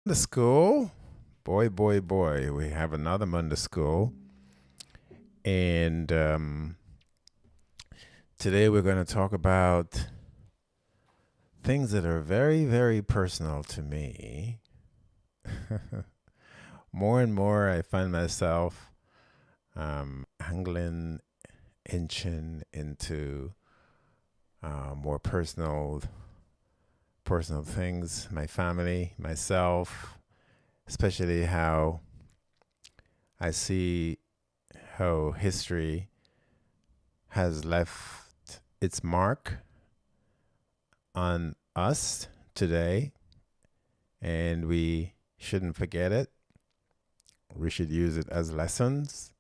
The school, boy, we have another Monday school, and today we're going to talk about things that are very, very personal to me. More and more, I find myself angling, inching into more personal things, my family, myself, especially how I see how history has left its mark on us today, and we shouldn't forget it. We should use it as lessons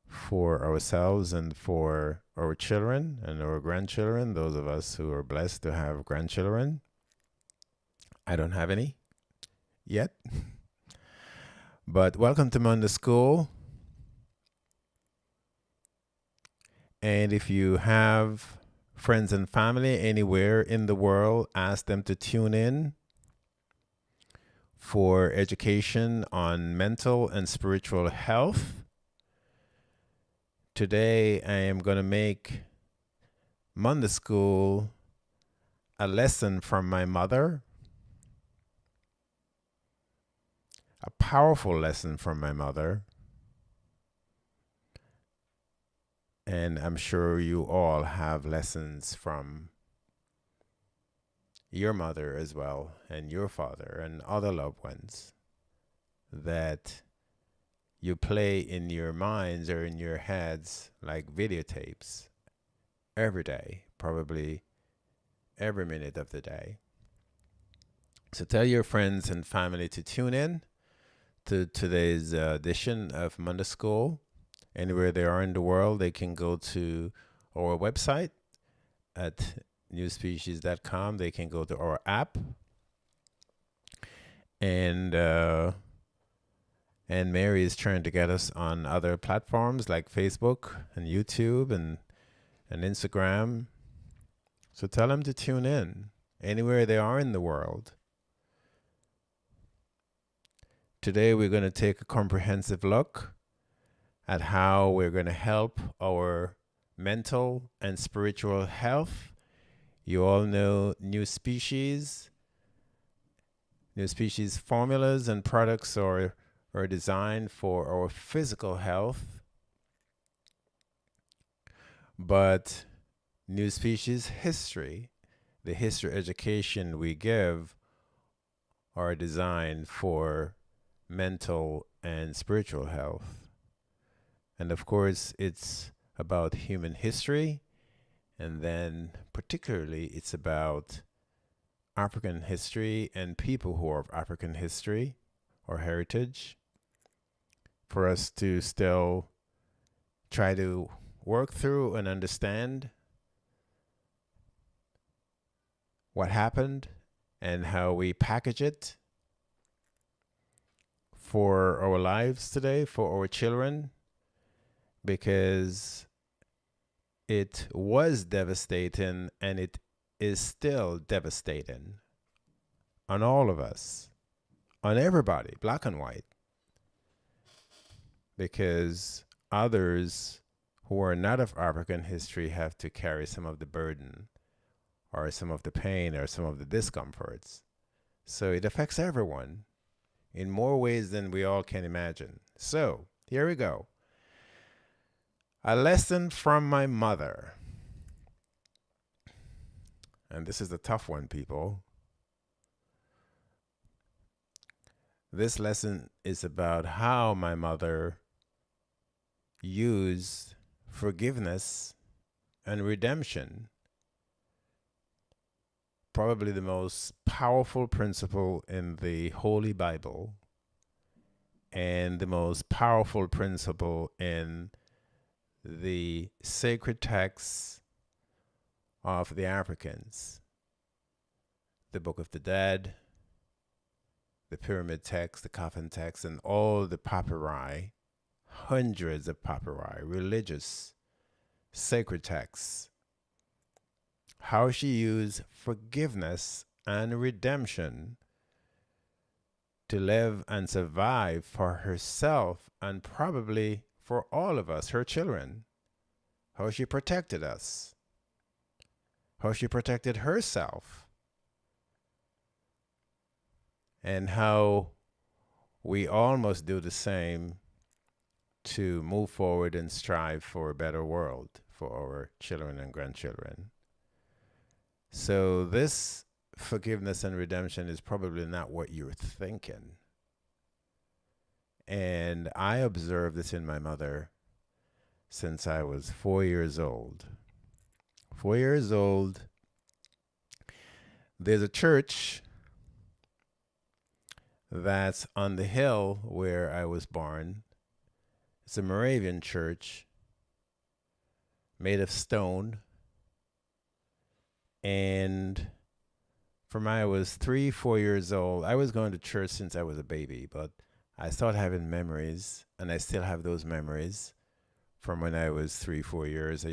for ourselves and for our children and our grandchildren, those of us who are blessed to have grandchildren. I don't have any yet, but welcome to Monday School. And if you have friends and family anywhere in the world, ask them to tune in for education on mental and spiritual health. Today, I am going to make Monday School a lesson from my mother, a powerful lesson from my mother. And I'm sure you all have lessons from your mother as well, and your father, and other loved ones that you play in your minds or in your heads like videotapes every day, probably every minute of the day. So tell your friends and family to tune in to today's edition of Monday School. Anywhere they are in the world, they can go to our website at newspecies.com. They can go to our app, and Mary is trying to get us on other platforms like Facebook and YouTube and Instagram. So tell them to tune in anywhere they are in the world. Today, we're going to take a comprehensive look at how we're going to help our mental and spiritual health. You all know new species. New species formulas and products are designed for our physical health, but new species history, the history education we give, are designed for mental and spiritual health. And of course, it's about human history, and then particularly it's about African history and people who are of African history or heritage, for us to still try to work through and understand what happened and how we package it for our lives today, for our children, because it was devastating and it is still devastating on all of us, on everybody, black and white, because others who are not of African history have to carry some of the burden or some of the pain or some of the discomforts. So it affects everyone in more ways than we all can imagine. So here we go. A lesson from my mother. And this is a tough one, people. This lesson is about how my mother used forgiveness and redemption, probably the most powerful principle in the Holy Bible and the most powerful principle in the sacred texts of the Africans, the Book of the Dead, the pyramid text, the coffin text, and all the papyri, hundreds of papyri, religious sacred texts. How she used forgiveness and redemption to live and survive for herself and probably for all of us, her children. How she protected us, how she protected herself, and how we all must do the same to move forward and strive for a better world for our children and grandchildren. So, this forgiveness and redemption is probably not what you're thinking. And I observed this in my mother since I was 4 years old. 4 years old, there's a church that's on the hill where I was born. It's a Moravian church made of stone. And from I was 3, 4 years old, I was going to church since I was a baby, but I started having memories, and I still have those memories from when I was 3, 4 years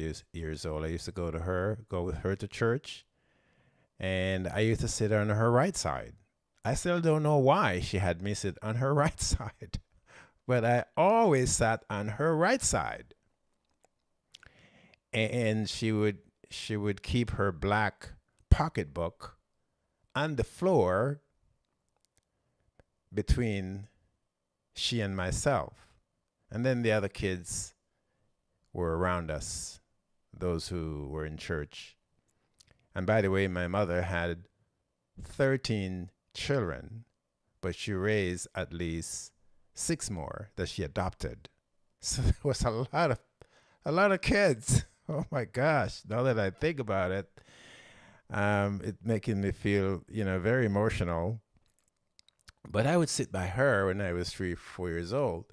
old. I used to go with her to church, and I used to sit on her right side. I still don't know why she had me sit on her right side, but I always sat on her right side. And she would keep her black pocketbook on the floor between she and myself. And then the other kids were around us, those who were in church. And by the way, my mother had 13 children, but she raised at least 6 more that she adopted. So there was a lot of kids. Oh my gosh! Now that I think about it, it making me feel, very emotional. But I would sit by her when I was 3, 4 years old.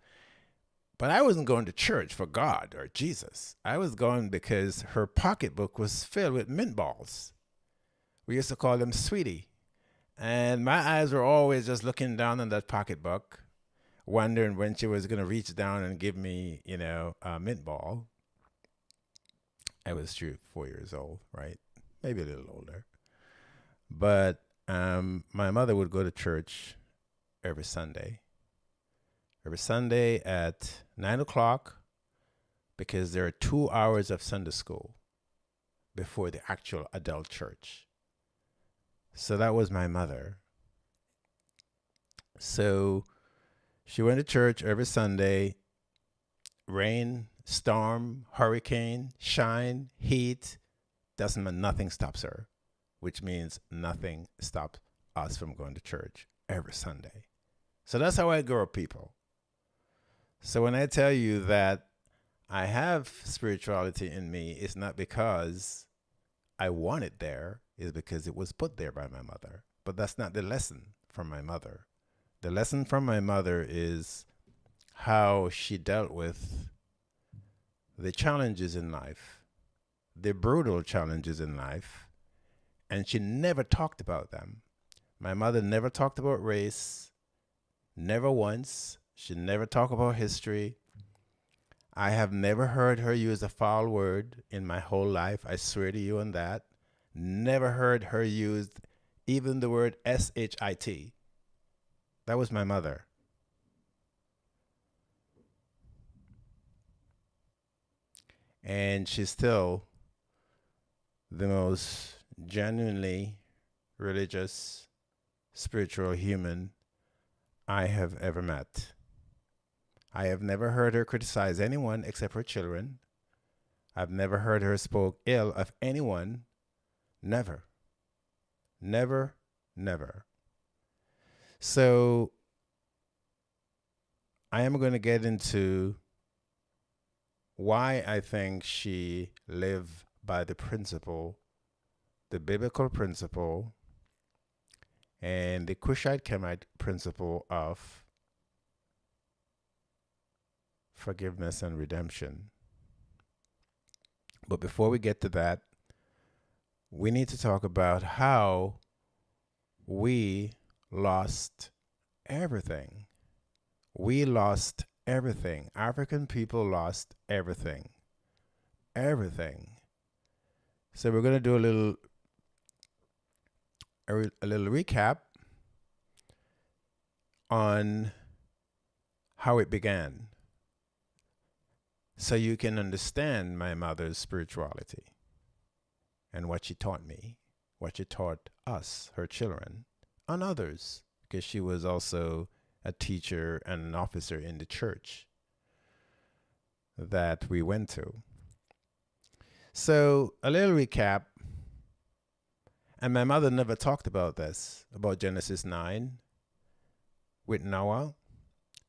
But I wasn't going to church for God or Jesus. I was going because her pocketbook was filled with mint balls. We used to call them sweetie. And my eyes were always just looking down in that pocketbook, wondering when she was going to reach down and give me, a mint ball. I was 3, 4 years old, right? Maybe a little older. But my mother would go to church every Sunday. Every Sunday at 9 o'clock, because there are 2 hours of Sunday school before the actual adult church. So that was my mother. So she went to church every Sunday, rain, storm, hurricane, shine, heat, doesn't mean nothing stops her, which means nothing stops us from going to church every Sunday. So that's how I grew up, people. So when I tell you that I have spirituality in me, it's not because I want it there, it's because it was put there by my mother. But that's not the lesson from my mother. The lesson from my mother is how she dealt with the challenges in life, the brutal challenges in life, and she never talked about them. My mother never talked about race, never once. She never talked about history. I have never heard her use a foul word in my whole life. I swear to you on that. Never heard her use even the word shit. That was my mother. And she's still the most genuinely religious, spiritual human I have ever met. I have never heard her criticize anyone except her children. I've never heard her spoke ill of anyone. Never. Never, never. So I am going to get into why I think she lived by the principle, the biblical principle, and the Cushite Kemite principle of forgiveness and redemption. But before we get to that, we need to talk about how we lost everything. We lost everything. African people lost everything. Everything. So we're going to do a little recap on how it began so you can understand my mother's spirituality and what she taught me, what she taught us, her children, and others, because she was also a teacher and an officer in the church that we went to. So, a little recap. And my mother never talked about this, about Genesis 9 with Noah,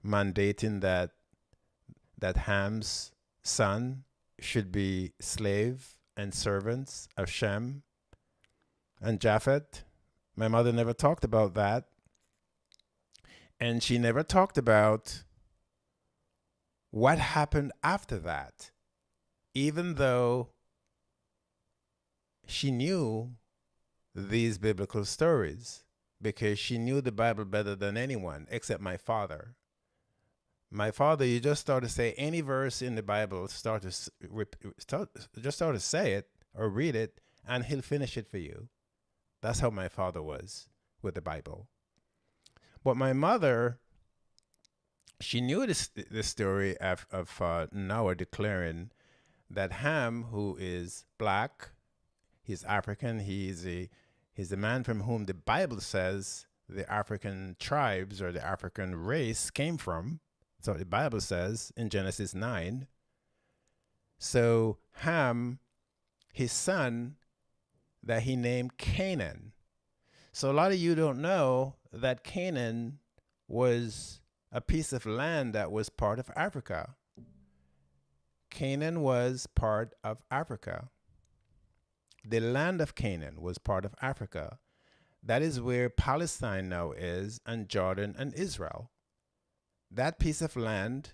mandating that Ham's son should be slave and servants of Shem and Japheth. My mother never talked about that. And she never talked about what happened after that, even though she knew these biblical stories, because she knew the Bible better than anyone except my father. My father, you just start to say any verse in the Bible, just start to say it or read it, and he'll finish it for you. That's how my father was with the Bible. But my mother, she knew the story of Noah declaring that Ham, who is black, he's African, he's the man from whom the Bible says the African tribes or the African race came from. So the Bible says in Genesis 9. So Ham, his son, that he named Canaan. So a lot of you don't know that Canaan was a piece of land that was part of Africa. Canaan was part of Africa. The land of Canaan was part of Africa. That is where Palestine now is, and Jordan and Israel. That piece of land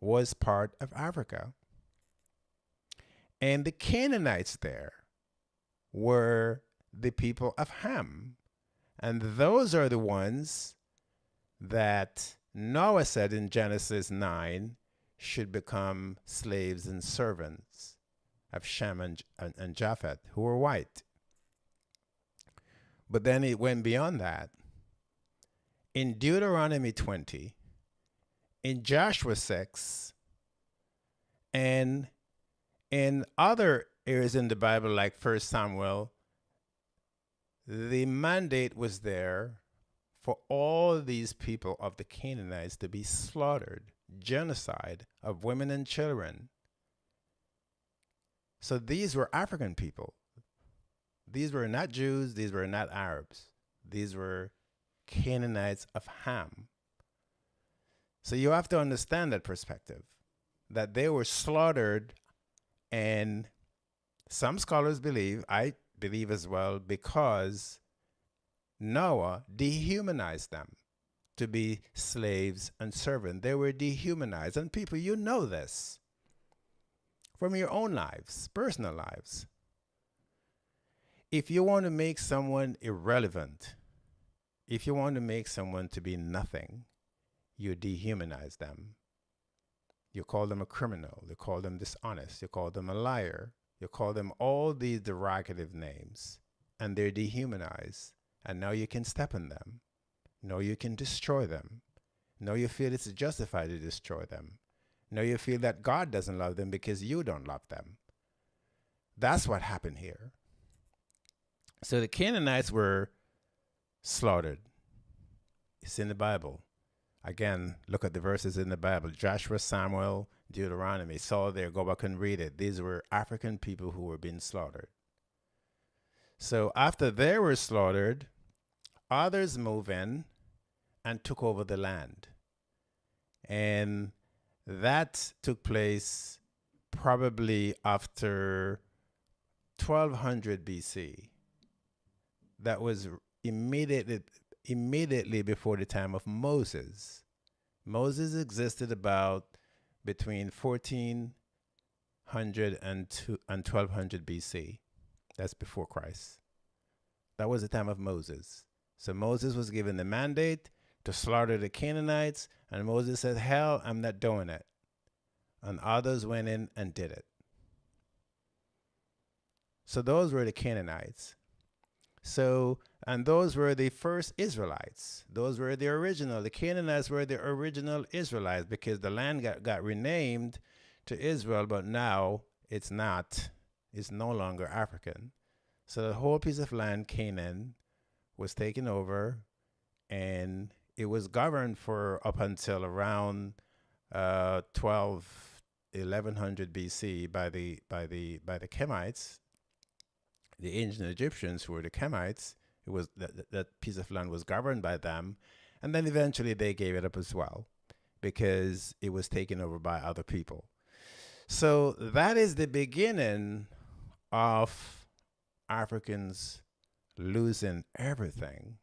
was part of Africa. And the Canaanites there were the people of Ham. And those are the ones that Noah said in Genesis 9 should become slaves and servants of Shem and Japheth, who were white. But then it went beyond that. In Deuteronomy 20, in Joshua 6, and in other areas in the Bible like 1 Samuel, the mandate was there for all these people of the Canaanites to be slaughtered, genocide of women and children. So these were African people. These were not Jews, these were not Arabs. These were Canaanites of Ham. So you have to understand that perspective, that they were slaughtered, and some scholars believe, I believe as well, because Noah dehumanized them to be slaves and servants. They were dehumanized. And people, you know this from your own lives, personal lives. If you want to make someone irrelevant, if you want to make someone to be nothing, you dehumanize them. You call them a criminal. You call them dishonest. You call them a liar. You call them all these derogative names, and they're dehumanized. And now you can step on them. Now you can destroy them. Now you feel it's justified to destroy them. Now you feel that God doesn't love them because you don't love them. That's what happened here. So the Canaanites were slaughtered. It's in the Bible. Again, look at the verses in the Bible. Joshua, Samuel, Deuteronomy. It's all there. Go back and read it. These were African people who were being slaughtered. So after they were slaughtered, others moved in and took over the land. And that took place probably after 1200 BC. That was immediately before the time of Moses. Moses existed about between 1400 and 1200 BC. That's before Christ. That was the time of Moses. So Moses was given the mandate to slaughter the Canaanites, and Moses said, hell, I'm not doing it. And others went in and did it. So those were the Canaanites. So, and those were the first Israelites. Those were the original. The Canaanites were the original Israelites because the land got renamed to Israel, but now it's not. It's no longer African. So the whole piece of land, Canaan, was taken over, and it was governed for up until around 12, 1100 BC by the Kemites, the ancient Egyptians who were the Kemites. It was that piece of land was governed by them, and then eventually they gave it up as well because it was taken over by other people. So that is the beginning of Africans losing everything.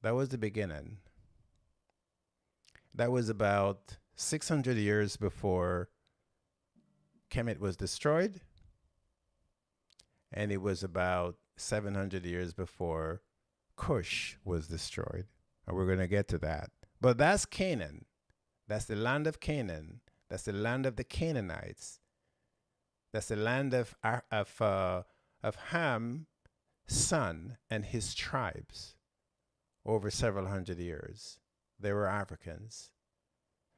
That was the beginning. That was about 600 years before Kemet was destroyed, and it was about 700 years before Cush was destroyed. And we're going to get to that. But that's Canaan. That's the land of Canaan. That's the land of the Canaanites. That's the land of Ham, son, and his tribes over several hundred years. They were Africans.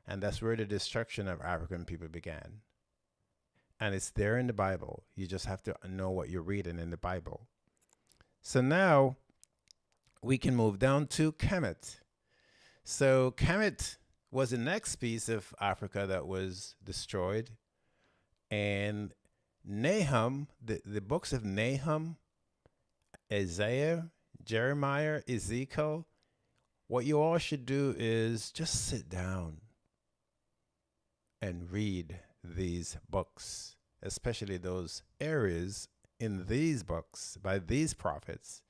And that's where the destruction of African people began. And it's there in the Bible. You just have to know what you're reading in the Bible. So now we can move down to Kemet. So Kemet was the next piece of Africa that was destroyed. And Nahum, the books of Nahum, Isaiah, Jeremiah, Ezekiel, what you all should do is just sit down and read these books, especially those areas in these books by these prophets.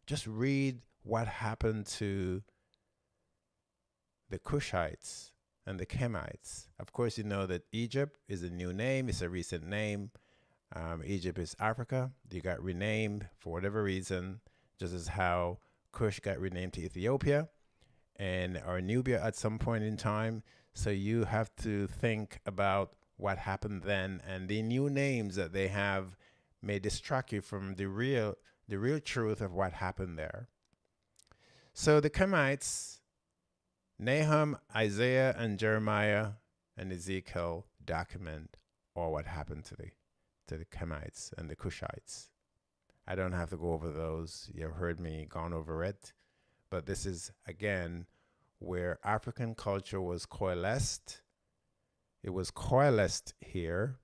Just read what happened to the Cushites and the Kemites. Of course, you know that Egypt is a new name. It's a recent name. Egypt is Africa. They got renamed for whatever reason, just as how Cush got renamed to Ethiopia and or Nubia at some point in time. So you have to think about what happened then, and the new names that they have may distract you from the real truth of what happened there. So the Kemites, Nahum, Isaiah, and Jeremiah, and Ezekiel document all what happened to the Kemites and the Cushites. I don't have to go over those. You've heard me gone over it. But this is, again, where African culture was coalesced. It was coalesced here.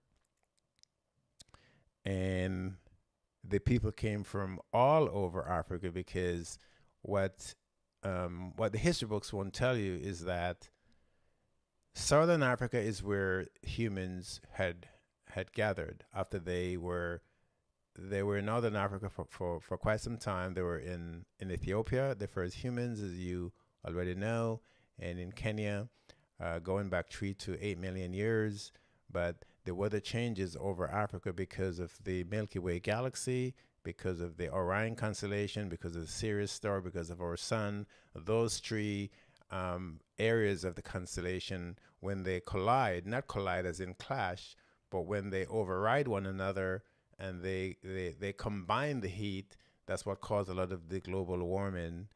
And the people came from all over Africa because what the history books won't tell you is that Southern Africa is where humans had gathered after they were in Northern Africa for quite some time. They were in Ethiopia, the first humans, as you already know, and in Kenya, going back 3 to 8 million years. But there were the changes over Africa because of the Milky Way galaxy, because of the Orion constellation, because of the Sirius star, because of our sun. Those three areas of the constellation, when they collide, not collide as in clash, but when they override one another and they combine the heat, that's what caused a lot of the global warming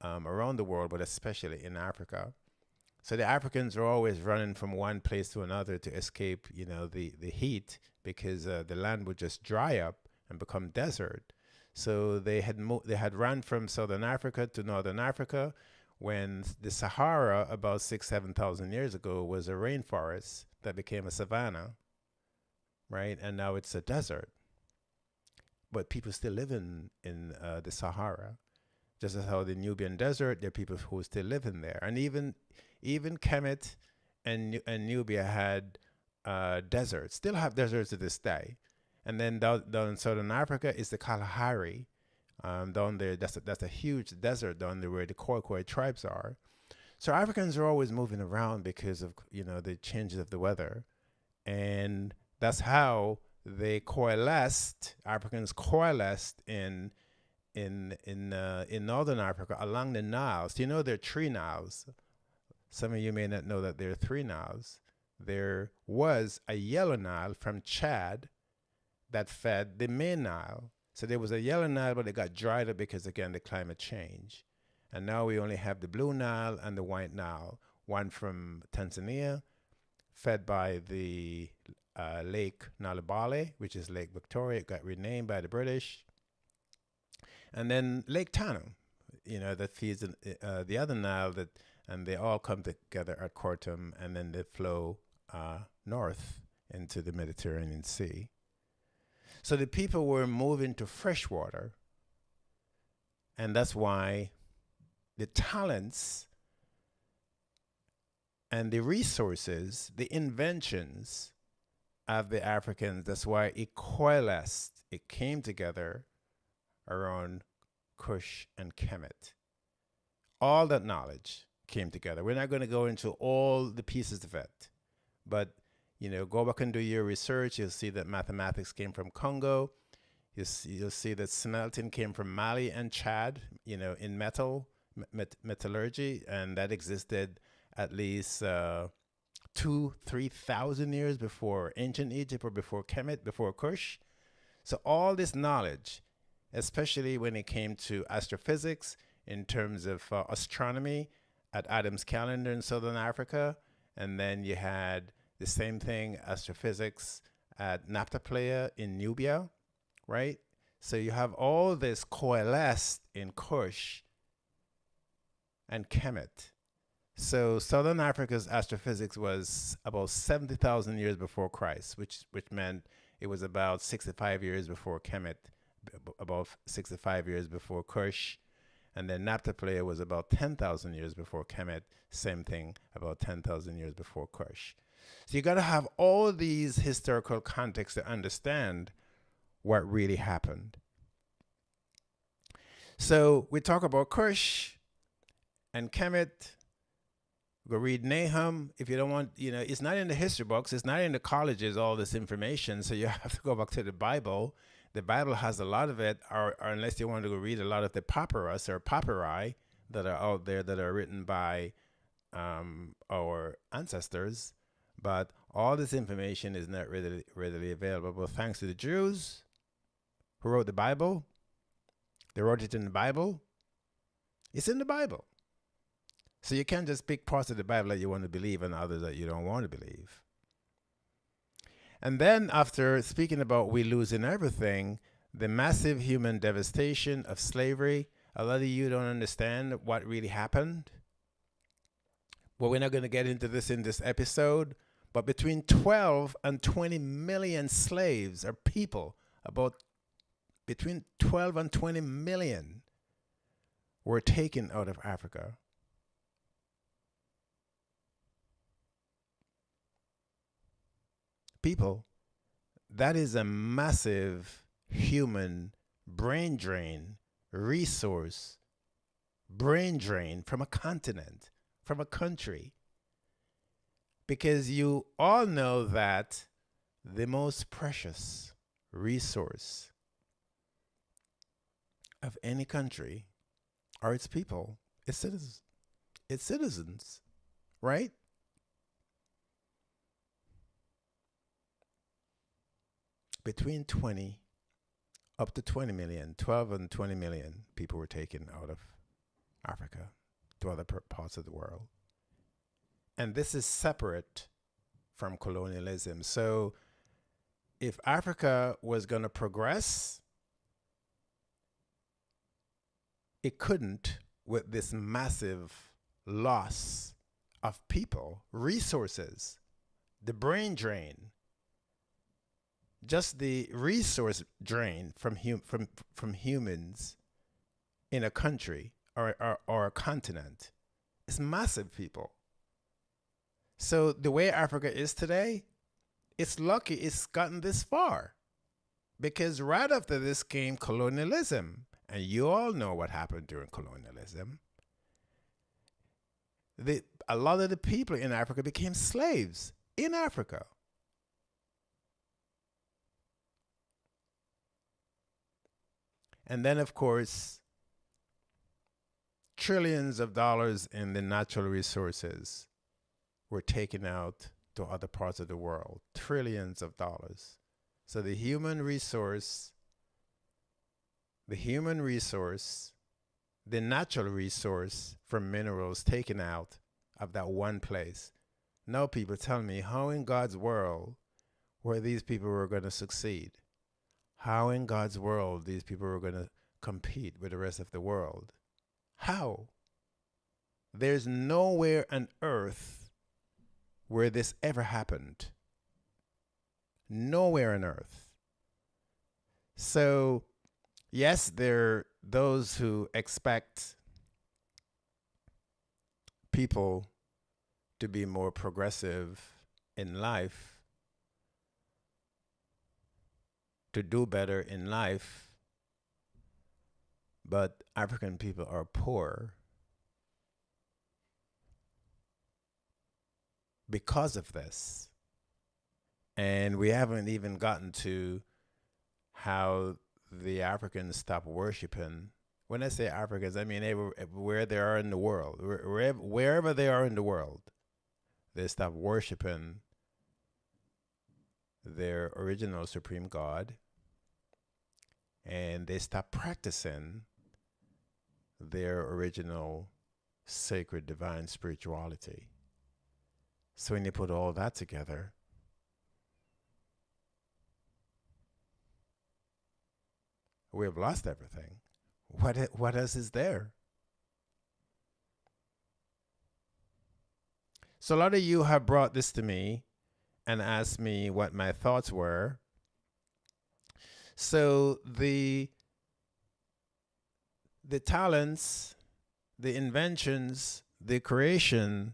around the world, but especially in Africa. So the Africans are always running from one place to another to escape, the heat, because the land would just dry up and become desert. So they had run from Southern Africa to Northern Africa, when the Sahara about 6,000-7,000 years ago was a rainforest that became a savanna, right? And now it's a desert. But people still live in the Sahara, just as how the Nubian desert, there are people who still live in there. And even Kemet and Nubia had deserts, still have deserts to this day. And then down in Southern Africa is the Kalahari. Down there, that's a huge desert down there where the Khoikhoi tribes are. So Africans are always moving around because of the changes of the weather, and that's how they coalesced. Africans coalesced in Northern Africa along the Niles. So there are 3 Niles. Some of you may not know that there are 3 Niles. There was a yellow Nile from Chad that fed the main Nile. So there was a yellow Nile, but it got dried up because, again, the climate change. And now we only have the blue Nile and the white Nile, one from Tanzania, fed by the Lake Nalabale, which is Lake Victoria. It got renamed by the British. And then Lake Tana, that feeds the other Nile, and they all come together at Khartoum, and then they flow north into the Mediterranean Sea. So the people were moving to fresh water, and that's why the talents and the resources, the inventions of the Africans, that's why it coalesced, it came together around Kush and Kemet. All that knowledge came together. We're not going to go into all the pieces of it, but go back and do your research. You'll see that mathematics came from Congo. You'll see that smelting came from Mali and Chad, in metallurgy, and that existed at least 2,000-3,000 years before ancient Egypt, or before Kemet, before Kush. So all this knowledge, especially when it came to astrophysics, in terms of astronomy at Adam's Calendar in Southern Africa, and then you had the same thing, astrophysics at Naphtha in Nubia, right? So you have all this coalesced in Kush and Kemet. So Southern Africa's astrophysics was about 70,000 years before Christ, which meant it was about 65 years before Kemet, about 65 years before Kush. And then Naphtha was about 10,000 years before Kemet, same thing, about 10,000 years before Kush. So you got to have all these historical contexts to understand what really happened. So we talk about Kush and Kemet. Go read Nahum. If you don't want, it's not in the history books. It's not in the colleges, all this information. So you have to go back to the Bible. The Bible has a lot of it, or unless you want to go read a lot of the papyrus or papyri that are out there that are written by our ancestors. But all this information is not readily available. But thanks to the Jews who wrote the Bible, they wrote it in the Bible. It's in the Bible. So you can't just pick parts of the Bible that you want to believe and others that you don't want to believe. And then after speaking about we losing everything, the massive human devastation of slavery, a lot of you don't understand what really happened. Well, we're not going to get into this in this episode, but between 12 and 20 million slaves, or people, about between 12 and 20 million were taken out of Africa. People, that is a massive human brain drain, resource, brain drain from a continent, from a country. Because you all know that the most precious resource of any country are its people, its citizens, right? Between 20 up to 20 million, 12 and 20 million people were taken out of Africa to other parts of the world. And this is separate from colonialism. So if Africa was going to progress, it couldn't with this massive loss of people, resources, the brain drain. Just the resource drain from humans in a country or a continent is massive, people. So the way Africa is today, it's lucky it's gotten this far, because right after this came colonialism, and you all know what happened during colonialism. A lot of the people in Africa became slaves in Africa. And then, of course, trillions of dollars in the natural resources were taken out to other parts of the world. Trillions of dollars. So the human resource the human resource, the natural resource from minerals taken out of that one place. Now people tell me, how in God's world were these people were going to succeed? How in God's world these people were going to compete with the rest of the world? How? There's nowhere on earth where this ever happened. Nowhere on earth. So, yes, there are those who expect people to be more progressive in life, to do better in life, but African people are poor because of this. And we haven't even gotten to how the Africans stopped worshiping. When I say Africans, I mean where they are in the world, wherever they are in the world, they stopped worshiping their original supreme God, and they stopped practicing their original sacred divine spirituality. So when you put all that together, we have lost everything. What else is there? So a lot of you have brought this to me and asked me what my thoughts were. So the talents, the inventions, the creation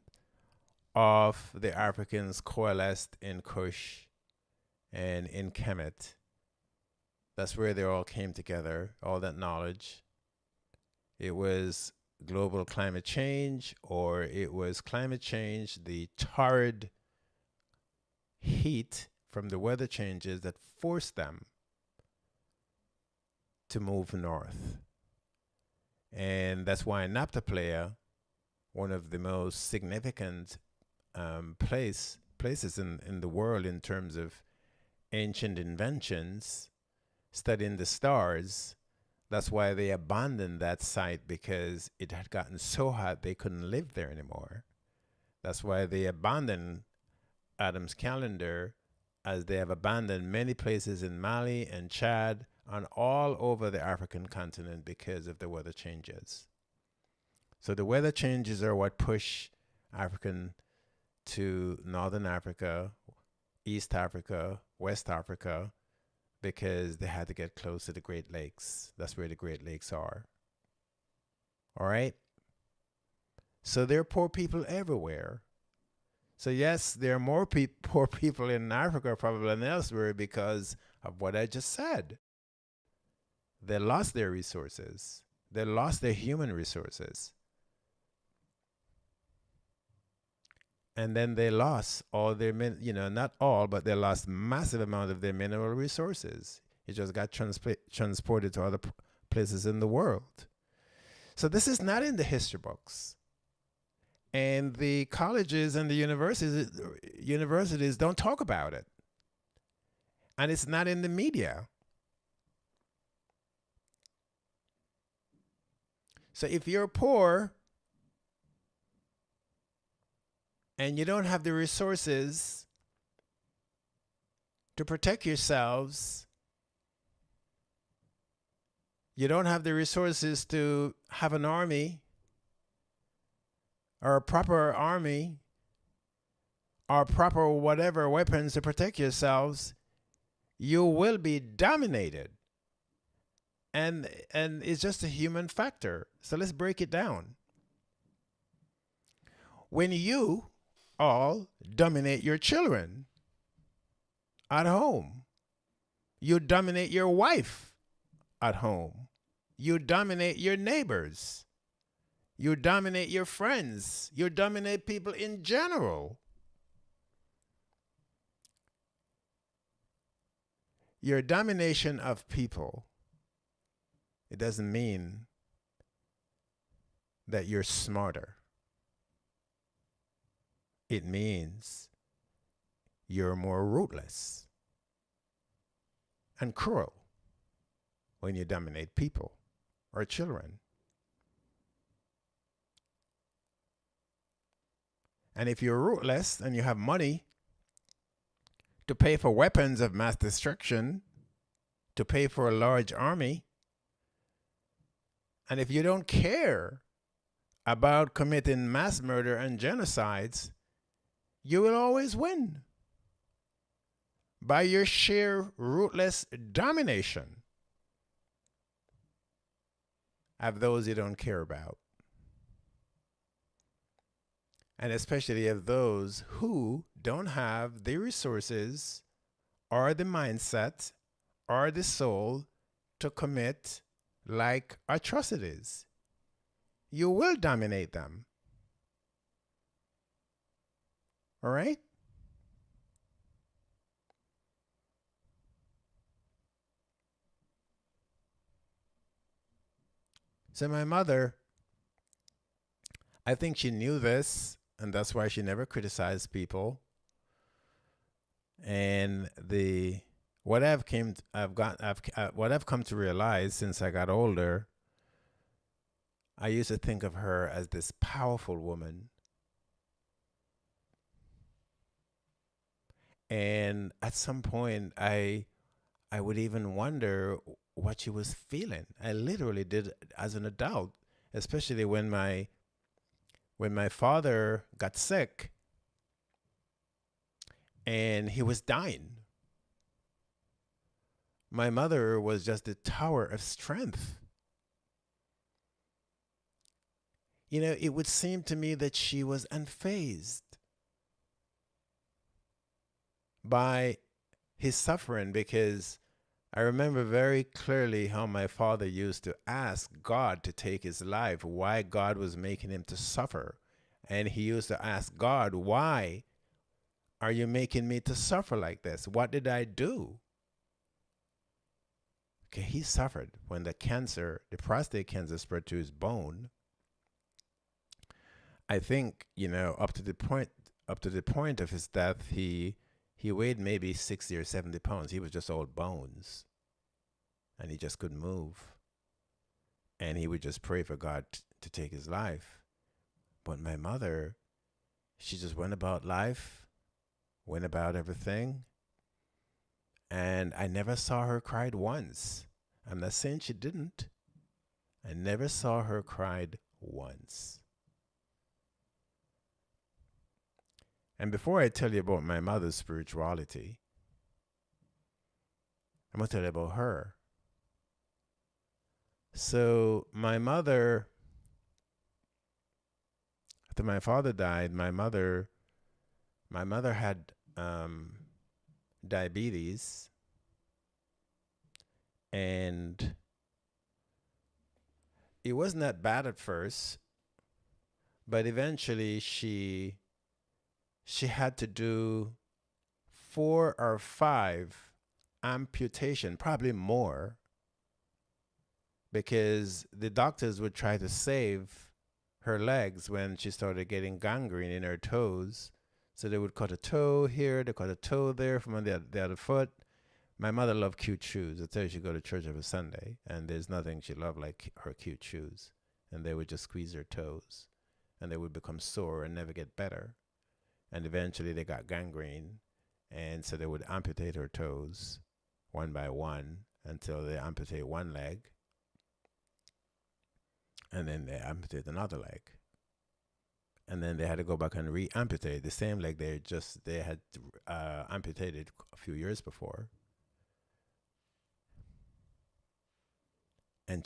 of the Africans coalesced in Kush and in Kemet. That's where they all came together, all that knowledge. It was global climate change, or it was climate change, the torrid heat from the weather changes that forced them to move north. And that's why Naphtha, one of the most significant places in the world in terms of ancient inventions, studying the stars. That's why they abandoned that site, because it had gotten so hot they couldn't live there anymore. That's why they abandoned Adam's calendar, as they have abandoned many places in Mali and Chad and all over the African continent because of the weather changes. So the weather changes are what push African to Northern Africa, East Africa, West Africa, because they had to get close to the Great Lakes. That's where the Great Lakes are. All right? So there are poor people everywhere. So yes, there are more poor people in Africa probably than elsewhere because of what I just said. They lost their resources. They lost their human resources. And then they lost all their, not all, but they lost massive amount of their mineral resources. It just got transported to other places in the world. So this is not in the history books. And the colleges and the universities don't talk about it. And it's not in the media. So if you're poor and you don't have the resources to protect yourselves, you don't have the resources to have an army or a proper army or proper whatever weapons to protect yourselves, you will be dominated. And it's just a human factor. So let's break it down. When you all dominate your children at home, you dominate your wife at home, you dominate your neighbors, you dominate your friends, you dominate people in general. Your domination of people, it doesn't mean that you're smarter. It means you're more ruthless and cruel. when you dominate people or children. And if you're ruthless and you have money to pay for weapons of mass destruction, to pay for a large army, and if you don't care about committing mass murder and genocides, you will always win by your sheer ruthless domination of those you don't care about. And especially of those who don't have the resources or the mindset or the soul to commit like atrocities. You will dominate them. All right? So my mother, I think she knew this, and that's why she never criticized people. And what I've come to realize since I got older, I used to think of her as this powerful woman. And at some point, I would even wonder what she was feeling. I literally did as an adult, especially when my father got sick and he was dying. My mother was just the tower of strength. You know, it would seem to me that she was unfazed by his suffering, because I remember very clearly how my father used to ask God to take his life, why God was making him to suffer. And he used to ask God, why are you making me to suffer like this? What did I do? Okay, he suffered when the prostate cancer spread to his bone. I think, up to the point of his death, he weighed maybe 60 or 70 pounds. He was just all bones. And he just couldn't move. And he would just pray for God to take his life. But my mother, she just went about life, went about everything. And I never saw her cried once. I'm not saying she didn't. I never saw her cried once. And before I tell you about my mother's spirituality, I'm going to tell you about her. So my mother, after my father died, my mother had diabetes, and it wasn't that bad at first, but eventually she had to do 4 or 5 amputation, probably more, because the doctors would try to save her legs when she started getting gangrene in her toes. So they would cut a toe here, they cut a toe there from the other foot. My mother loved cute shoes. I tell you, she'd go to church every Sunday, and there's nothing she loved like her cute shoes. And they would just squeeze her toes, and they would become sore and never get better. And eventually they got gangrene, and so they would amputate her toes one by one until they amputate one leg, and then they amputate another leg. And then they had to go back and re-amputate the same leg they had amputated a few years before. And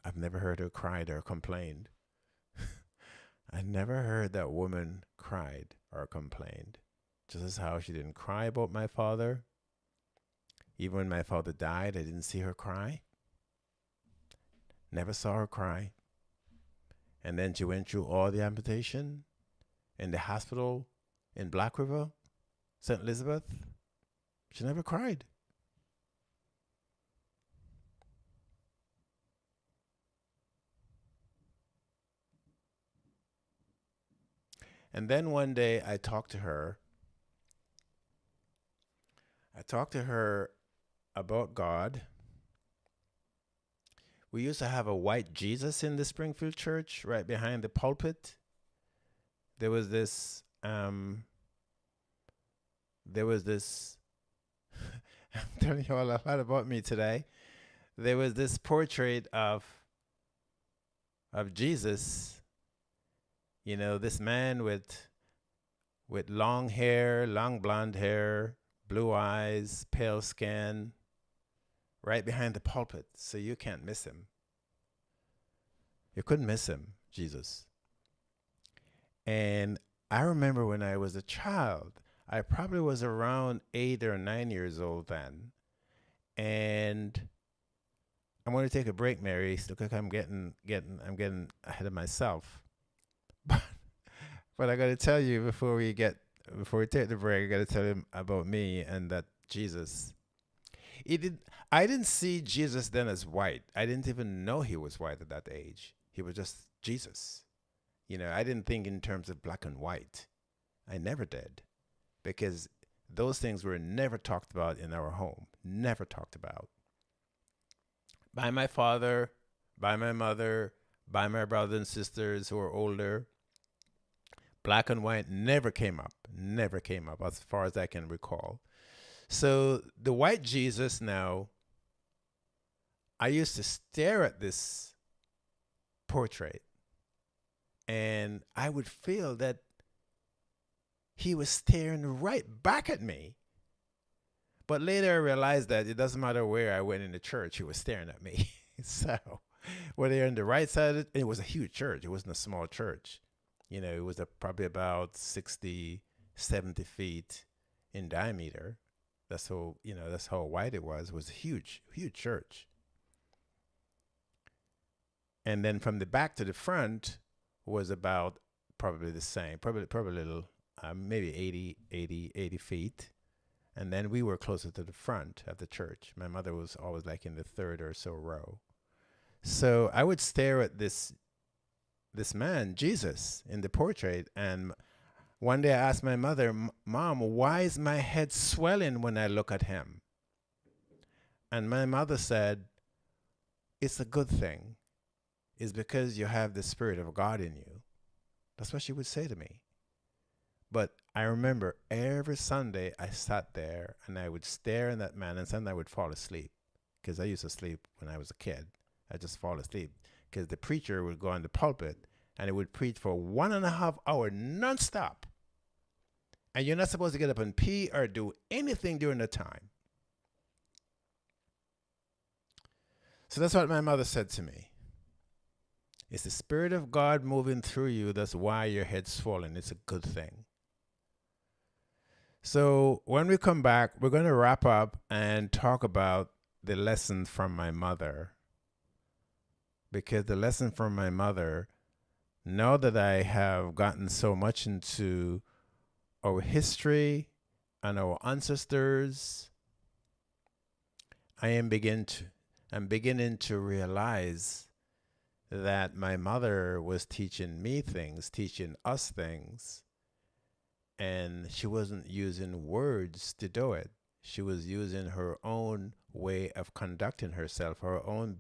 I've never heard her cried or complained. I never heard that woman cried or complained. Just as how she didn't cry about my father. Even when my father died, I didn't see her cry. Never saw her cry. And then she went through all the amputation in the hospital in Black River, St. Elizabeth. She never cried. And then one day I talked to her. I talked to her about God. we used to have a white Jesus in the Springfield church right behind the pulpit. There was this, there was this, I'm telling you all a lot about me today. There was this portrait of Jesus, you know, this man with long hair, long blonde hair, blue eyes, pale skin, right behind the pulpit. So you can't miss him. You couldn't miss him, Jesus. And I remember when I was a child, I probably was around 8 or 9 years old then. And I'm going to take a break, Mary. Look like I'm getting ahead of myself. But I got to tell you before we take the break, I got to tell you about me and that Jesus. I didn't see Jesus then as white. I didn't even know he was white at that age. He was just Jesus. You know, I didn't think in terms of black and white. I never did, because those things were never talked about in our home. Never talked about. By my father, by my mother, by my brothers and sisters who are older. Black and white never came up. Never came up as far as I can recall. So the white Jesus now, I used to stare at this portrait and I would feel that he was staring right back at me. But later I realized that it doesn't matter where I went in the church, he was staring at me. So whether you're on the right side, it was a huge church. It wasn't a small church. You know, it was probably about 60, 70 feet in diameter. That's how wide it was. It was a huge, huge church. And then from the back to the front was about probably the same, probably a little, maybe 80 feet. And then we were closer to the front of the church. My mother was always like in the third or so row. So I would stare at this man, Jesus, in the portrait. And one day I asked my mother, Mom, why is my head swelling when I look at him? And my mother said, it's a good thing. It's because you have the Spirit of God in you. That's what she would say to me. But I remember every Sunday I sat there and I would stare at that man, and sometimes I would fall asleep, because I used to sleep when I was a kid. I just fall asleep because the preacher would go on the pulpit and he would preach for 1.5 hours nonstop. And you're not supposed to get up and pee or do anything during the time. So that's what my mother said to me. It's the Spirit of God moving through you. That's why your head's swollen. It's a good thing. So when we come back, we're going to wrap up and talk about the lesson from my mother. Because the lesson from my mother, now that I have gotten so much into our history and our ancestors, I'm beginning to realize that my mother was teaching me things, teaching us things, and she wasn't using words to do it. She was using her own way of conducting herself, her own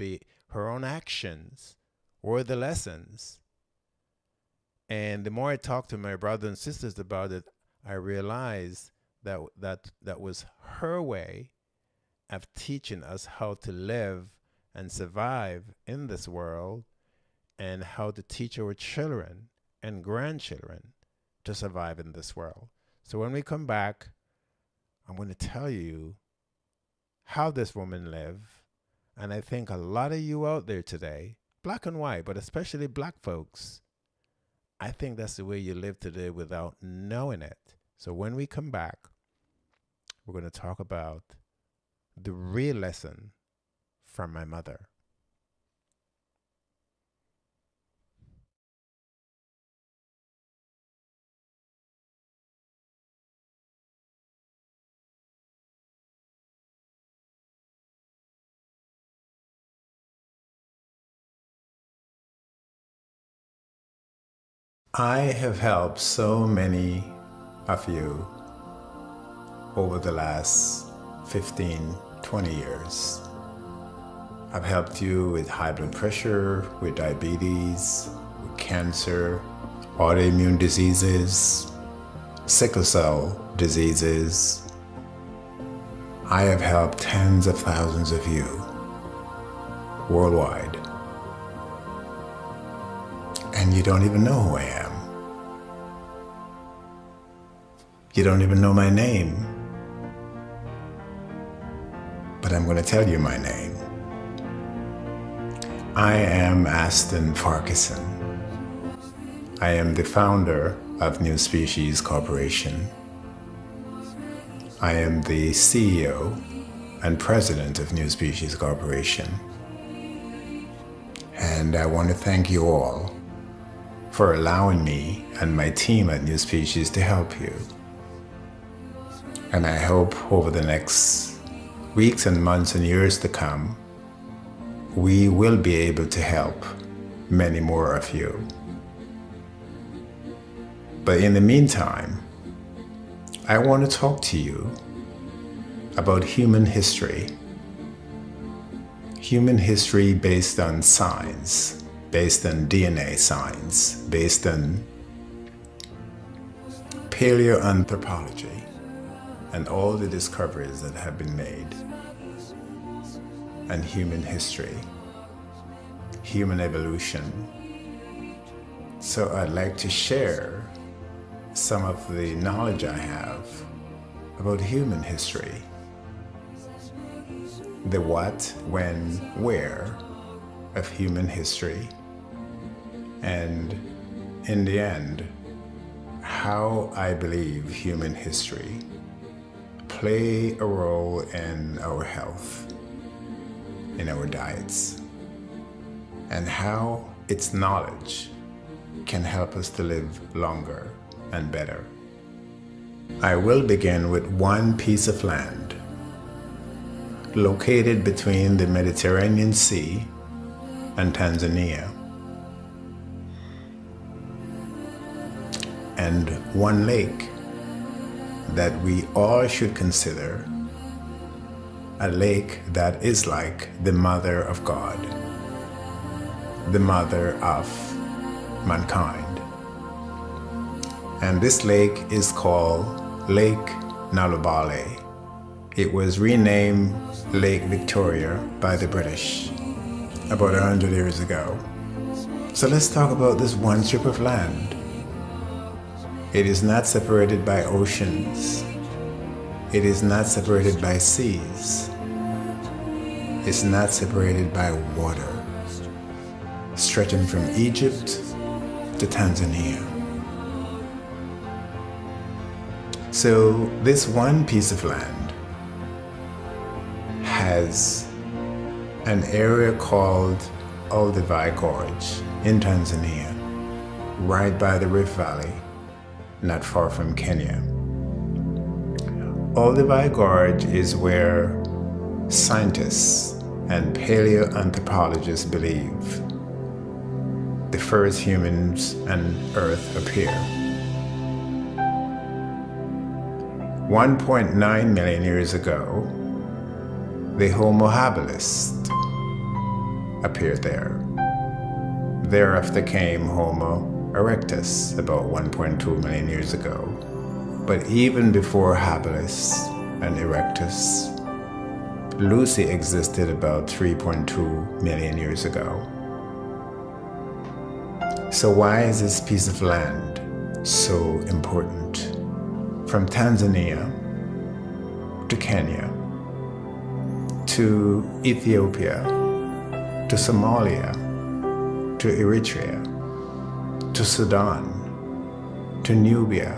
actions were the lessons. And the more I talked to my brothers and sisters about it, I realized that was her way of teaching us how to live and survive in this world, and how to teach our children and grandchildren to survive in this world. So when we come back, I'm going to tell you how this woman lived. And I think a lot of you out there today, black and white, but especially black folks, I think that's the way you live today without knowing it. So when we come back, we're going to talk about the real lesson from my mother. I have helped so many of you over the last 15, 20 years. I've helped you with high blood pressure, with diabetes, with cancer, autoimmune diseases, sickle cell diseases. I have helped tens of thousands of you worldwide. And you don't even know who I am. You don't even know my name. But I'm going to tell you my name. I am Aston Farquharson. I am the founder of New Species Corporation. I am the CEO and president of New Species Corporation. And I want to thank you all for allowing me and my team at New Species to help you. And I hope over the next weeks and months and years to come, we will be able to help many more of you. But in the meantime, I want to talk to you about human history. Human history based on science, based on DNA science, based on paleoanthropology, and all the discoveries that have been made, and human history, human evolution. So I'd like to share some of the knowledge I have about human history. The what, when, where of human history, and in the end, how I believe human history play a role in our health, in our diets, and how its knowledge can help us to live longer and better. I will begin with one piece of land located between the Mediterranean Sea and Tanzania, and one lake that we all should consider a lake that is like the Mother of God, the mother of mankind. And this lake is called Lake Nalubale. It was renamed Lake Victoria by the British about 100 years ago. So let's talk about this one strip of land. It is not separated by oceans. It is not separated by seas. It's not separated by water, stretching from Egypt to Tanzania. So this one piece of land has an area called Olduvai Gorge in Tanzania, right by the Rift Valley, not far from Kenya. Olduvai Gorge is where scientists and paleoanthropologists believe the first humans on Earth appear. 1.9 million years ago, the Homo habilis appeared there. Thereafter came Homo erectus about 1.2 million years ago. But even before habilis and erectus, Lucy existed about 3.2 million years ago. So why is this piece of land so important? From Tanzania to Kenya to Ethiopia to Somalia to Eritrea to Sudan to Nubia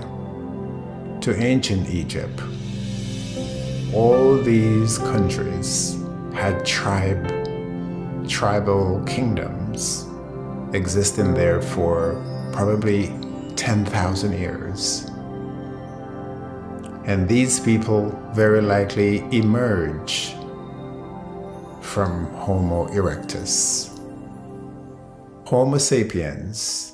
to ancient Egypt. All these countries had tribal kingdoms existing there for probably 10,000 years. And these people very likely emerge from Homo erectus. Homo sapiens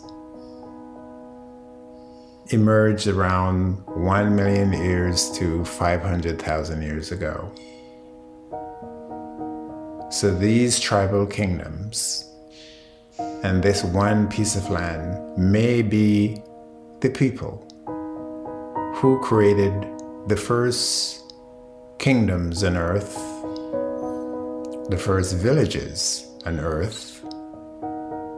emerged around 1 million years to 500,000 years ago. So these tribal kingdoms and this one piece of land may be the people who created the first kingdoms on earth, the first villages on earth,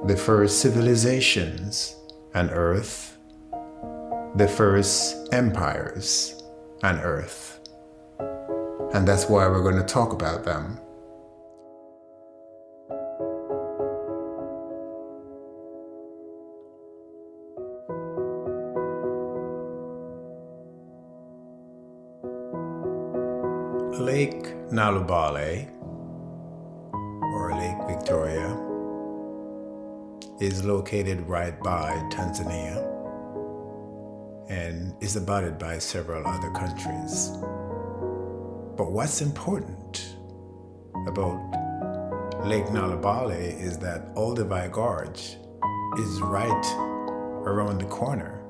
the first civilizations on earth, the first empires on earth. And that's why we're going to talk about them. Lake Nalubale, or Lake Victoria, is located right by Tanzania and is abutted by several other countries. But what's important about Lake Nalubale is that Olduvai Gorge is right around the corner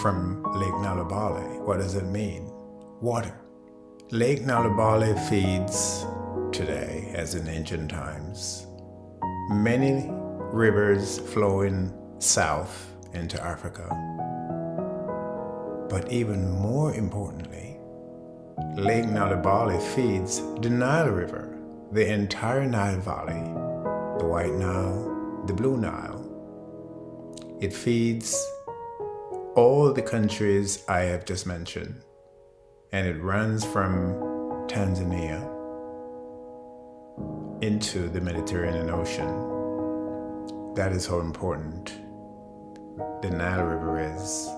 from Lake Nalubale. What does it mean? Water. Lake Nalubale feeds today, as in ancient times, many rivers flowing south into Africa. But even more importantly, Lake Nalubale feeds the Nile River, the entire Nile Valley, the White Nile, the Blue Nile. It feeds all the countries I have just mentioned, and it runs from Tanzania into the Mediterranean Ocean. That is how important the Nile River is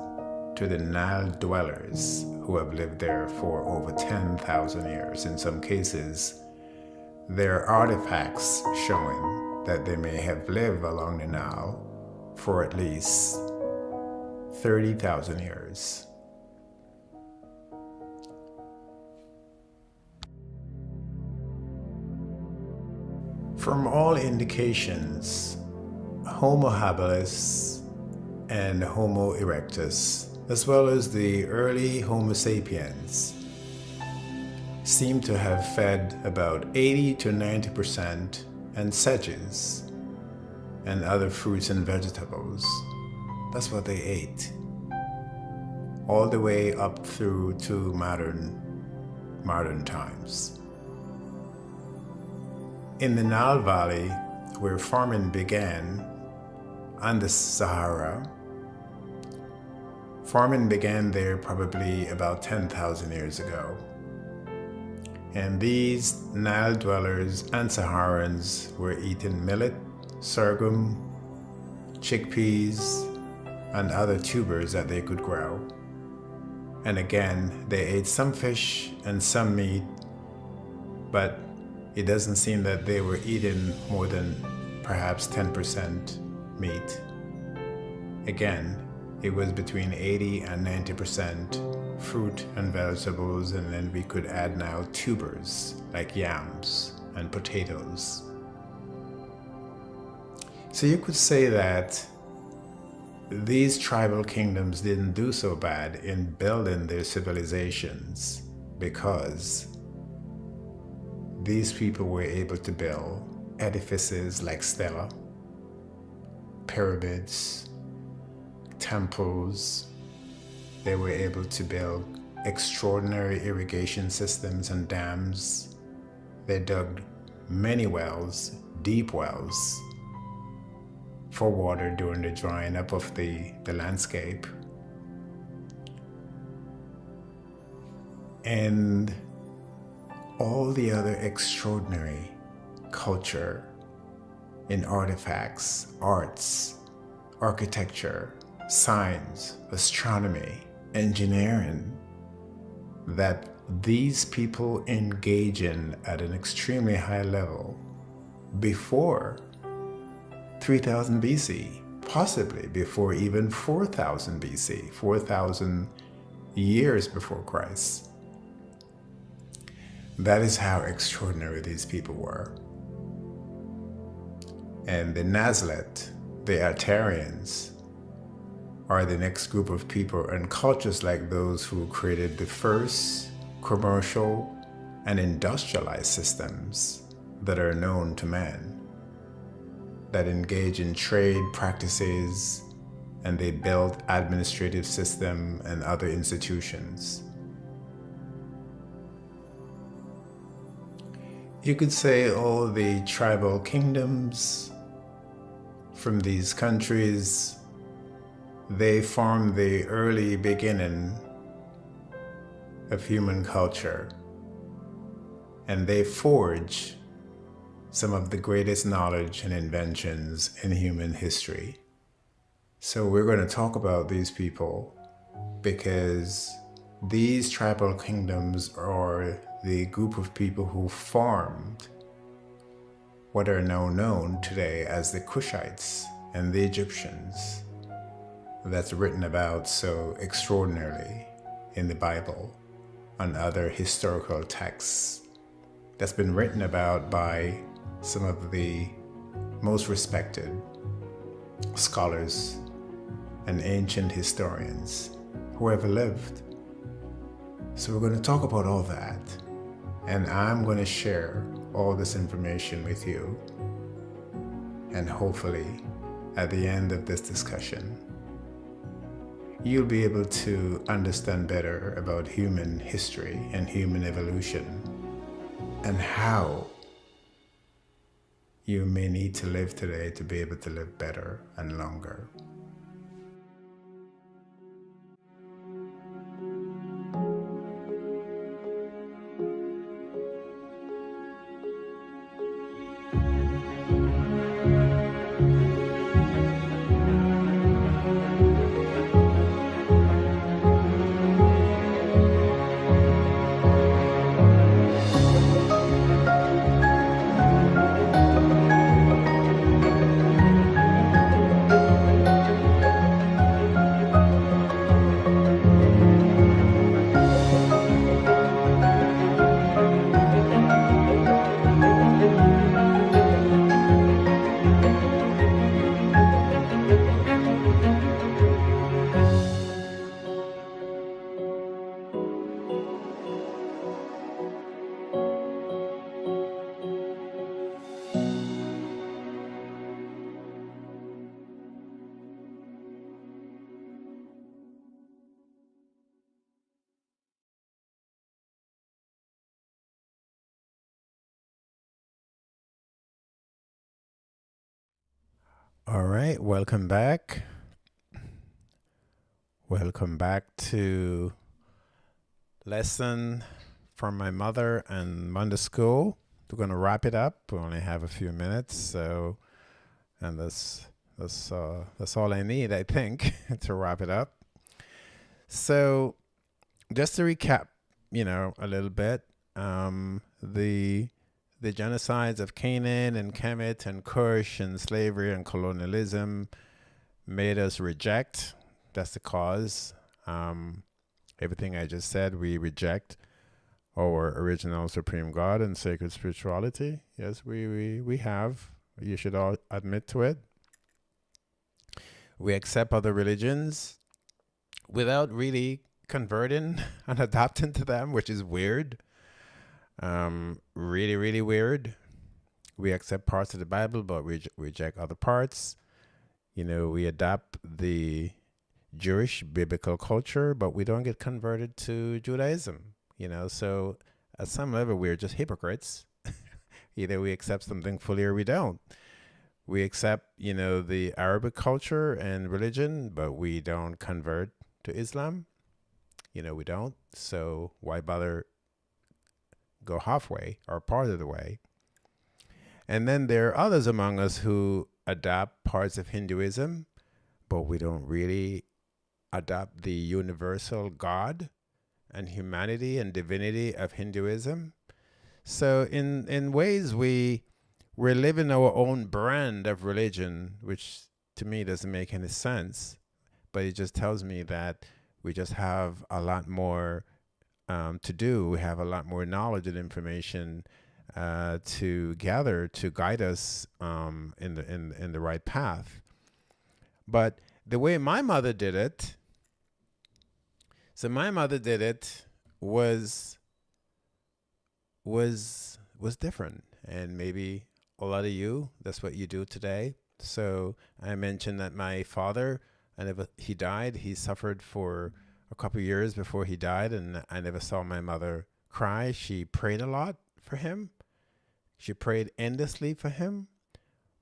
to the Nile dwellers who have lived there for over 10,000 years. In some cases, there are artifacts showing that they may have lived along the Nile for at least 30,000 years. From all indications, Homo habilis and Homo erectus, as well as the early Homo sapiens, seem to have fed about 80 to 90% on sedges and other fruits and vegetables. That's what they ate, all the way up through to modern times. In the Nile Valley, where farming began on the Sahara, farming began there probably about 10,000 years ago. And these Nile dwellers and Saharans were eating millet, sorghum, chickpeas, and other tubers that they could grow. And again, they ate some fish and some meat, but it doesn't seem that they were eating more than perhaps 10% meat. Again, it was between 80 and 90% fruit and vegetables, and then we could add now tubers like yams and potatoes. So you could say that these tribal kingdoms didn't do so bad in building their civilizations, because these people were able to build edifices like stela, pyramids, temples. They were able to build extraordinary irrigation systems and dams. They dug many wells, deep wells, for water during the drying up of the landscape. And all the other extraordinary culture in artifacts, arts, architecture, science, astronomy, engineering, that these people engage in at an extremely high level before 3000 BC, possibly before even 4000 BC, 4,000 years before Christ. That is how extraordinary these people were. And the Nazlet, the Atarians, are the next group of people and cultures like those who created the first commercial and industrialized systems that are known to man, that engage in trade practices, and they build administrative system and other institutions. You could say all the tribal kingdoms from these countries, they form the early beginning of human culture, and they forge some of the greatest knowledge and inventions in human history. So we're going to talk about these people because these tribal kingdoms are the group of people who formed what are now known today as the Kushites and the Egyptians. That's written about so extraordinarily in the Bible and other historical texts. That's been written about by some of the most respected scholars and ancient historians who ever lived. So we're going to talk about all that, and I'm going to share all this information with you, and hopefully at the end of this discussion you'll be able to understand better about human history and human evolution and how you may need to live today to be able to live better and longer. All right, welcome back. Welcome back to lesson from my mother and Monday school. We're going to wrap it up. We only have a few minutes, so and that's all I need, I think, to wrap it up. So, just to recap, a little bit, the genocides of Canaan and Kemet and Cush and slavery and colonialism made us reject. That's the cause. Everything I just said, we reject our original supreme God and sacred spirituality. Yes, we have. You should all admit to it. We accept other religions without really converting and adapting to them, which is weird. Really, really weird. We accept parts of the Bible, but we reject other parts. We adapt the Jewish biblical culture, but we don't get converted to Judaism. So at some level, we're just hypocrites. Either we accept something fully or we don't. We accept, the Arabic culture and religion, but we don't convert to Islam. We don't. So why bother go halfway or part of the way? And then there are others among us who adopt parts of Hinduism, but we don't really adopt the universal God and humanity and divinity of Hinduism. So in ways we're living our own brand of religion, which to me doesn't make any sense, but it just tells me that we just have a lot more to do. We have a lot more knowledge and information to gather to guide us in the right path. But the way my mother did it, was was different. And maybe a lot of you, that's what you do today. So I mentioned that my father, I never he died. He suffered for a couple of years before he died, and I never saw my mother cry. She prayed a lot for him. She prayed endlessly for him,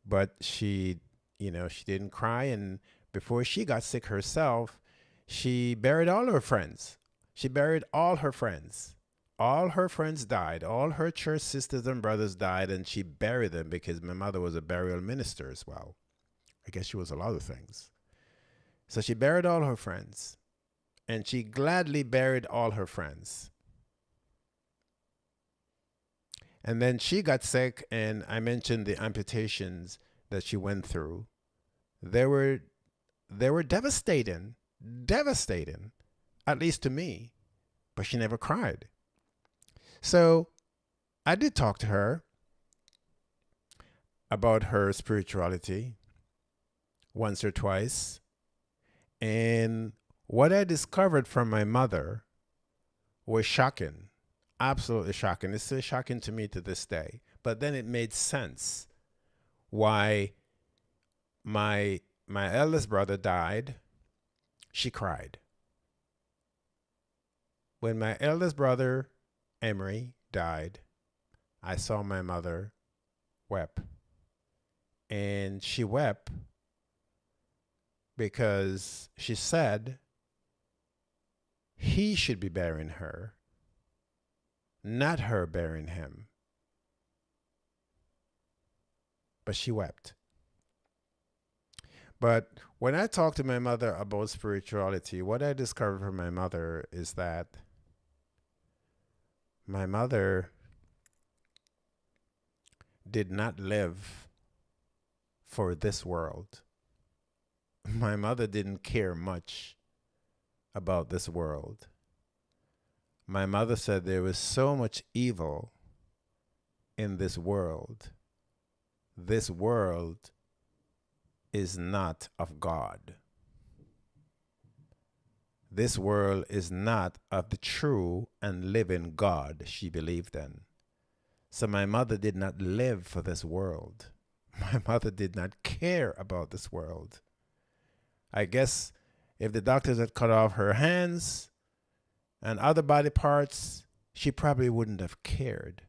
but she didn't cry. And before she got sick herself, she buried all her friends. She buried all her friends. All her friends died. All her church sisters and brothers died, and she buried them because my mother was a burial minister as well. I guess she was a lot of things. So she buried all her friends, and she gladly buried all her friends. And then she got sick, and I mentioned the amputations that she went through. They were devastating, devastating, at least to me, but she never cried. So I did talk to her about her spirituality once or twice. And what I discovered from my mother was shocking, absolutely shocking. It's still shocking to me to this day. But then it made sense why my eldest brother died. She cried. When my eldest brother, Emery, died, I saw my mother wept. And she wept because she said he should be burying her, not her burying him. But she wept. But when I talked to my mother about spirituality, what I discovered from my mother is that my mother did not live for this world. My mother didn't care much about this world. My mother said there was so much evil in this world. This world is not of God. This world is not of the true and living God she believed in. So my mother did not live for this world. My mother did not care about this world. I guess if the doctors had cut off her hands and other body parts, she probably wouldn't have cared.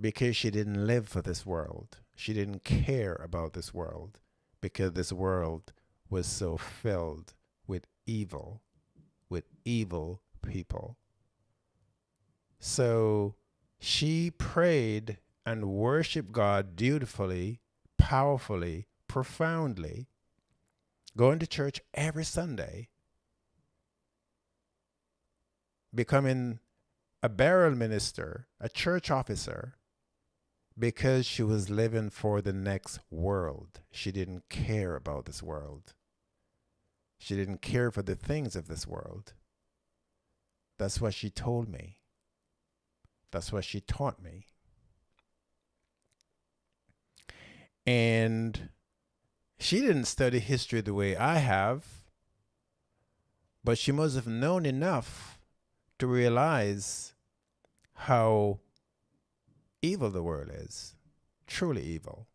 Because she didn't live for this world. She didn't care about this world because this world was so filled with evil people. So she prayed and worshiped God dutifully, powerfully, profoundly, going to church every Sunday, becoming a burial minister, a church officer, because she was living for the next world. She didn't care about this world. She didn't care for the things of this world. That's what she told me. That's what she taught me. And she didn't study history the way I have, but she must have known enough to realize how evil the world is, truly evil.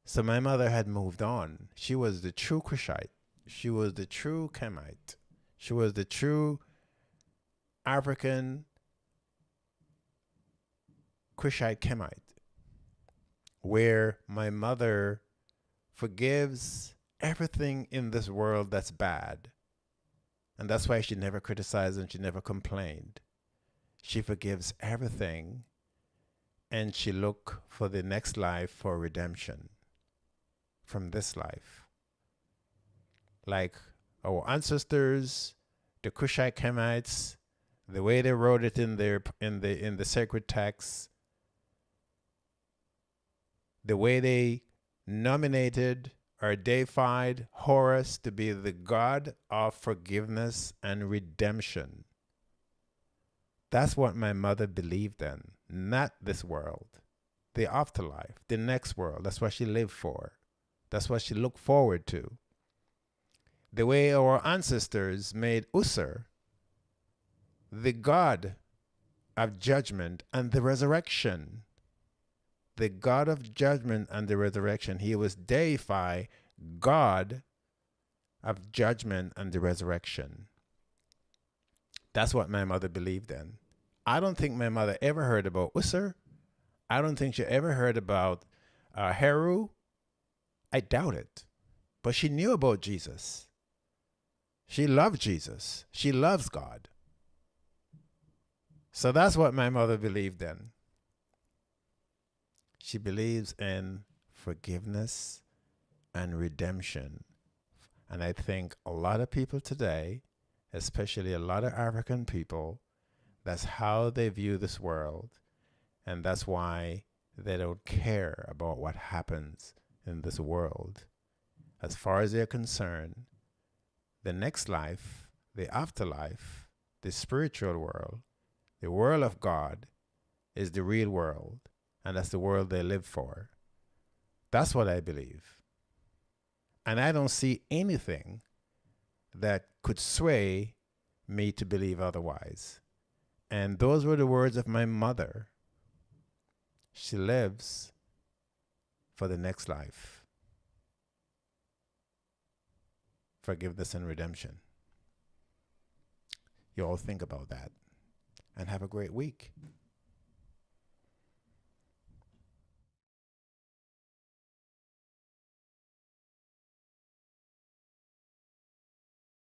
So my mother had moved on. She was the true Cushite. She was the true Kemite. She was the true African Cushite Kemite, where my mother forgives everything in this world that's bad. And that's why she never criticized and she never complained. She forgives everything, and she look for the next life for redemption from this life. Like our ancestors, the Cushite Kemites, the way they wrote it in the sacred texts, the way they nominated or deified Horus to be the god of forgiveness and redemption. That's what my mother believed in, not this world, the afterlife, the next world. That's what she lived for. That's what she looked forward to. The way our ancestors made Usur the god of judgment and the resurrection. The God of judgment and the resurrection. He was deified God of judgment and the resurrection. That's what my mother believed in. I don't think my mother ever heard about Usser. I don't think she ever heard about Heru. I doubt it. But she knew about Jesus. She loved Jesus. She loves God. So that's what my mother believed in. She believes in forgiveness and redemption. And I think a lot of people today, especially a lot of African people, that's how they view this world. And that's why they don't care about what happens in this world. As far as they're concerned, the next life, the afterlife, the spiritual world, the world of God is the real world. And that's the world they live for. That's what I believe. And I don't see anything that could sway me to believe otherwise. And those were the words of my mother. She lives for the next life. Forgiveness and redemption. You all think about that. And have a great week.